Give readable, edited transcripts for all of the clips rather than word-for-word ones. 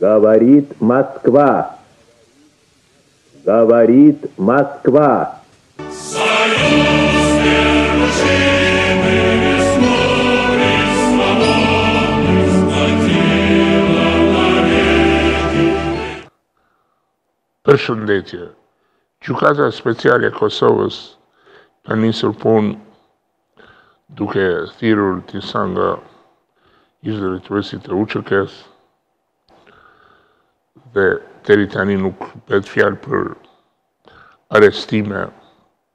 Говорит Москва. Говорит Москва. Përshëndetje. Gjykata Speciale e Kosovës ka nisur punë duke thirrur disa nga ish-drejtuesit e UÇK-së dhe deri tani nuk bëhet fjalë për arrestime,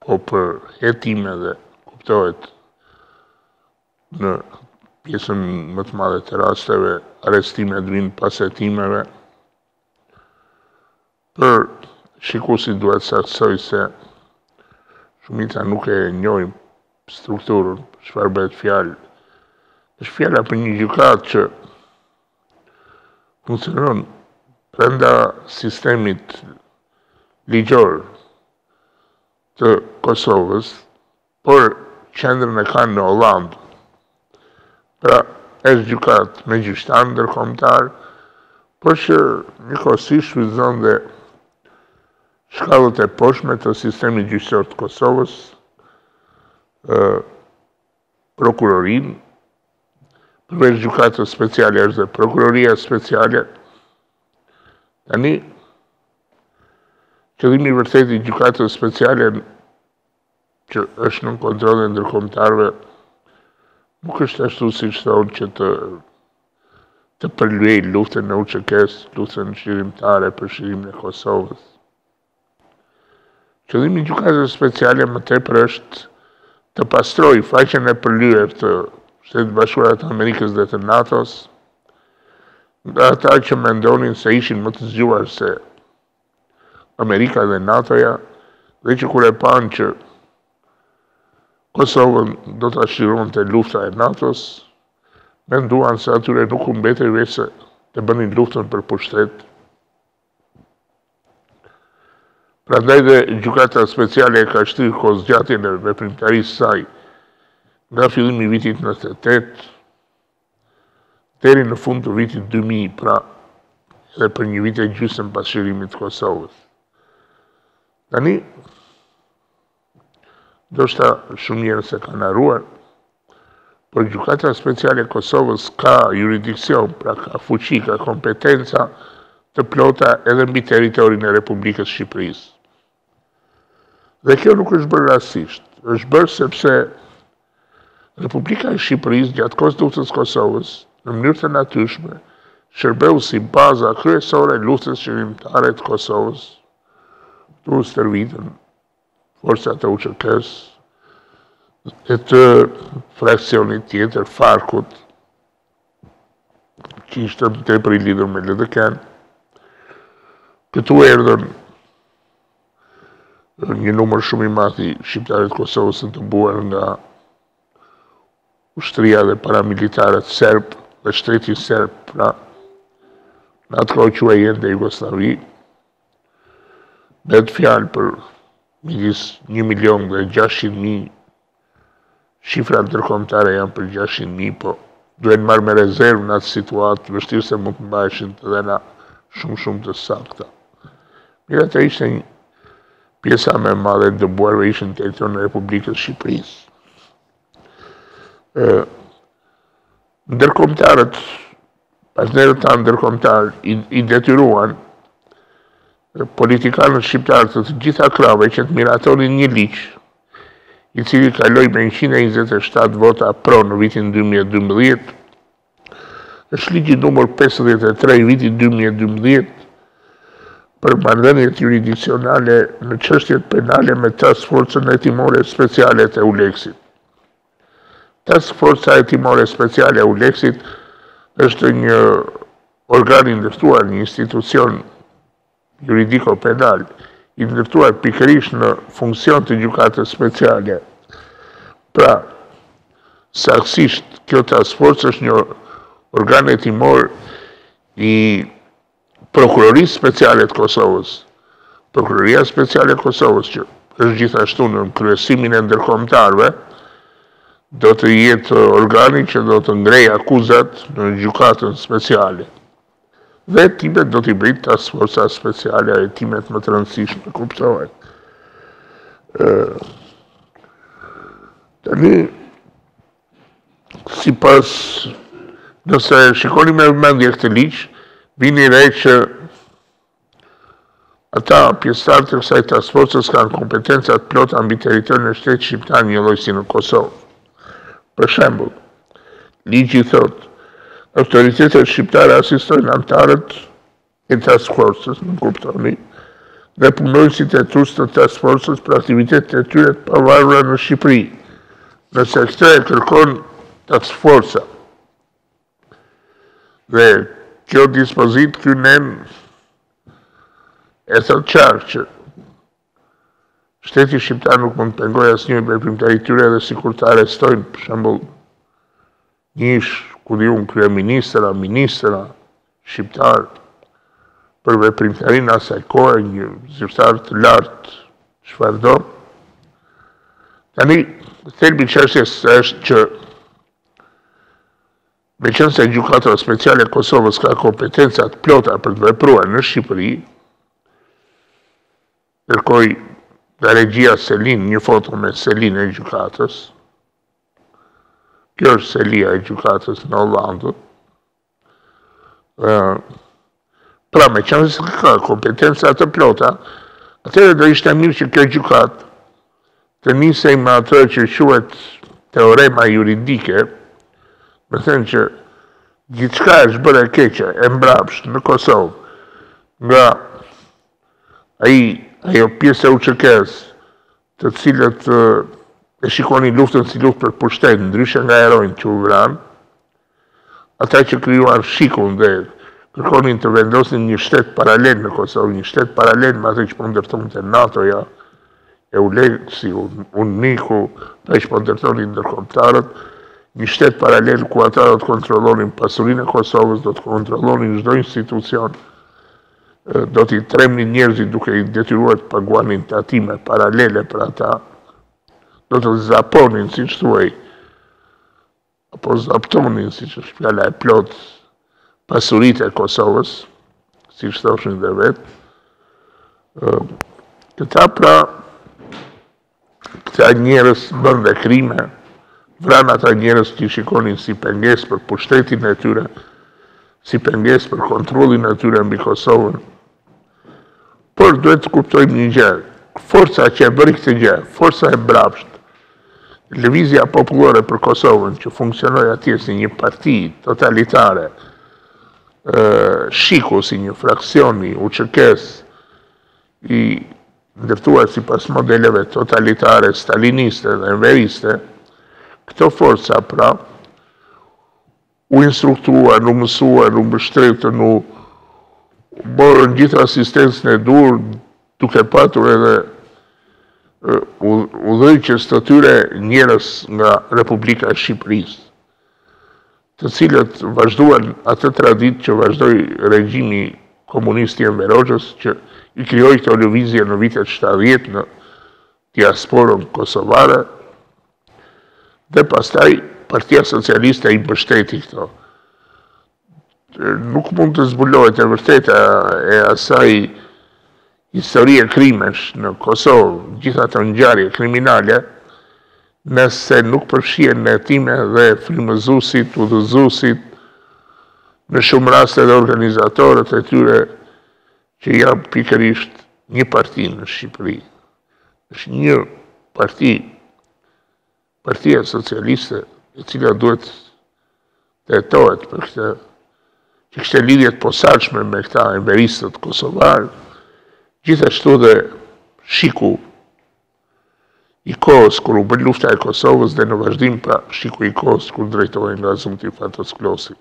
po për hetime dhe kuptohet në pjesën më të madhe të rasteve arrestime vinë pas hetimeve. Për shikuesit duhet saktësoj se shumica nuk e njohin strukturën, çfarë bëhet fjalë. Është fjala për një gjykatë që funksionon brenda sistemit ligjor të Kosovës, por qendrën e kanë në Hollandë. Pra, është gjykatë me gjyqtar ndërkombëtar, por që njëkohësisht shfrytëzon dhe shkallët e poshtme të sistemit gjyqësor të Kosovës, prokurorinë, përveç Gjykatës Speciale është dhe Prokuroria Speciale. Tani, qëllimi i vërtetë i Gjykatës Speciale, që është në kontrollin e ndërkombëtarëve, nuk është ashtu siç thonë që të përlyej luftën e UÇK-së, luftën shqirimtare për shirimin e Kosovës. Qëllimi i Gjykatës Speciale më tepër është të pastrojë faqen e përlyjer të Shtetit Bashkuar të Amerikës dhe të NATO-s, nga ata që mendonin se ishin më të zgjuar se Amerika dhe NATO-ja, dhe që kur e panë që Kosovën do ta shironte lufta e NATO-s, menduan se atyre nuk u mbetej veç se të bënin luftën për pushtet. Prandaj dhe Gjykata Speciale ka shtrirë kohëzgjatjen e veprimtarisë saj nga fillimi i vitit 98 deri në fund të vitit 2000, pra edhe për një vit e gjysmë pas shirimit të Kosovës. Tani, ndoshta shumë njerëz e kanë harruar, por Gjykata Speciale e Kosovës ka jurisdiksion, pra ka fuqi, ka kompetenca të plota edhe mbi territorin e Republikës Shqipërisë. Dhe kjo nuk është bërë rastësisht, është bërë sepse Republika e Shqipërisë gjatë kohës luftës Kosovës, në mënyrë të natyrshme, shërbeu si baza kryesore e luftës shqirimtare të Kosovës, tu stërvitën forcat e UÇK-së, e të fraksionit tjetër, Farkut, që ishte tepër i lidhur me LDK-n. Këtu erdhën një numër shumë i madh i shqiptarëve të Kosovës të buar nga ushtria dhe paramilitarët serb dhe shteti serb, pra në atë kohë quhej ende Jugosllavi. Bëhet fjalë për midis 1.600.000, shifra ndërkombëtare janë për 600.000, po duhen marrë me rezervë në atë situatë, vështirë se mund të mbaheshin të dhëna shumë të sakta. Megjithatë ishte një pjesa më e madhe e dëbuarve ishin në territorin e Republikës Shqipërisë. Ndërkombëtarët, partnerët tanë ndërkombëtar i detyruan politikanët shqiptarë të gjitha krave që të miratonin një ligj, i cili kaloi me 127 vota pro në vitin 2012, është ligji numër 53 i vitit 2012 për marrëdhëniet jurisdiksionale në çështjet penale me task forcën hetimore speciale të UÇK-sit. Task forca hetimore speciale e UÇK-sit është një organ i ndërtuar, një institucion juridiko-penal, i ndërtuar pikërisht në funksion të Gjykatës Speciale. Pra, saktësisht, kjo task force është një organ hetimor i Prokurorisë Speciale të Kosovës. Prokuroria Speciale e Kosovës, që është gjithashtu në kryesimin e ndërkombëtarëve, do të jetë organi që do të ngrejë akuzat në Gjykatën Speciale. Dhe hetimet do t'i bëjnë task forca speciale, hetimet më të rëndësishme, kuptohet. Tani, sipas, nëse shikoni me vëmendje këtë ligj, vini re që ata pjesëtarët e kësaj task forcës kanë kompetenca të plota mbi territorin e shtetit shqiptar njëlloj si në Kosovë. Për shembull, ligji thotë, autoritetet shqiptare asistojnë anëtarët e task forcës, më kuptoni, dhe punonësit e trus të task forcës për aktivitetet e tyre të pavarura në Shqipëri. Nëse këtë e kërkon task forca. Dhe kjo dispozit kynen e thot qartë që shteti shqiptar nuk mund të pengojë asnjë veprimtari tyre dhe sikur të arrestojnë, për shembull, një kryeministra, ministra shqiptar për veprimtarinë asaj kohe, një zyrtar të lartë, çfarë do. Tani, thelbi i çështjes është që meqense Gjykata Speciale e Kosovës ka kompetenca të plota për të vepruar në Shqipëri, kërkoj nga regjia Selin një foto me Selin e gjykatës. Kjo është selia e gjykatës në Hollandë. Pra me qenë se ka kompetenca të plota, atëherë do ishte mirë që kjo gjykatë të nisej me atë që quhet teorema juridike, me thënë që gjithçka është bërë e keqe, e mbrapsht në Kosovë, nga ajo pjesë e UÇK-së, të cilët e shikoni luftën si luftë për pushtet, ndryshe nga heronjtë që u vranë, ata që krijuan shikun dhe kërkonin të vendosin një shtet paralel në Kosovë, një shtet paralel me atë që po ndërtonte NATO-ja, EULEX-i, UNMIK-u, pa që po ndërtonin ndërkombëtarët, një shtet paralel ku ata do të kontrollonin pasurinë e Kosovës, do të kontrollonin çdo institucion, do t'i tremnin njerëzit duke i detyruar të paguanin tatime paralele për ata, do të zaponin, si që thuaj, apo zaptonin, si që është fjala e plot, pasuritë e Kosovës, si që thoshin dhe vetë. Këta pra, këta njerëz bën dhe krime, vranë ata njerëz që i shikonin si pengesë për pushtetin e tyre, si pengesë për kontrollin e tyre mbi Kosovën. Por duhet të kuptojmë një gjë, forca që e bëri këtë gjë, forca e mbrapsht, lëvizja popullore për Kosovën, që funksionoi atje si një parti totalitare, shiku si një fraksioni UÇK-së i ndërtuar sipas modeleve totalitare, staliniste dhe enveriste, këto forca pra u instruktuar, u mësuar, u mbështetën, u borën gjithë asistencën e dur, duke patur edhe udhëheqjes të tyre njerëz nga Republika e Shqipërisë, të cilët vazhduan atë traditë që vazhdoi regjimi komunist i Enver Hoxhës, që i krijoi këto lëvizje në vitet 70 në diasporën kosovare, dhe pastaj Partia Socialiste i mbështeti këto. Nuk mund të zbulohet e vërteta e asaj historie krimesh në Kosovë, gjitha të ngjarje kriminale, nëse nuk përfshihen në hetime dhe frymëzuesit, udhëzuesit, në shumë raste dhe organizatorët e tyre që janë pikërisht një parti në Shqipëri. Është një parti, Partia Socialiste, e cila duhet të hetohet për këtë, që kishte lidhje të posaçme me këta enveristët kosovar, gjithashtu dhe shiku i kohës kur u bën lufta e Kosovës dhe në vazhdim pra shiku i kohës kur drejtohej nga Zumti Fatos Klosi.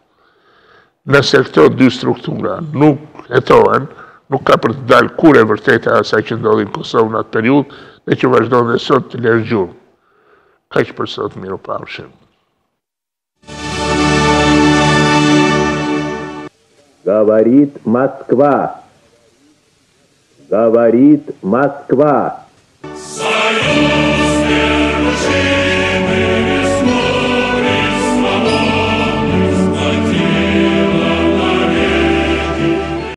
Nëse këto dy struktura nuk hetohen, nuk ka për të dalë kur e vërteta asaj që ndodhi në Kosovë në atë periudhë dhe që vazhdon dhe sot të lërë gjurmë. Kaq për sot, mirupafshim. Говорит Москва. Говорит Москва.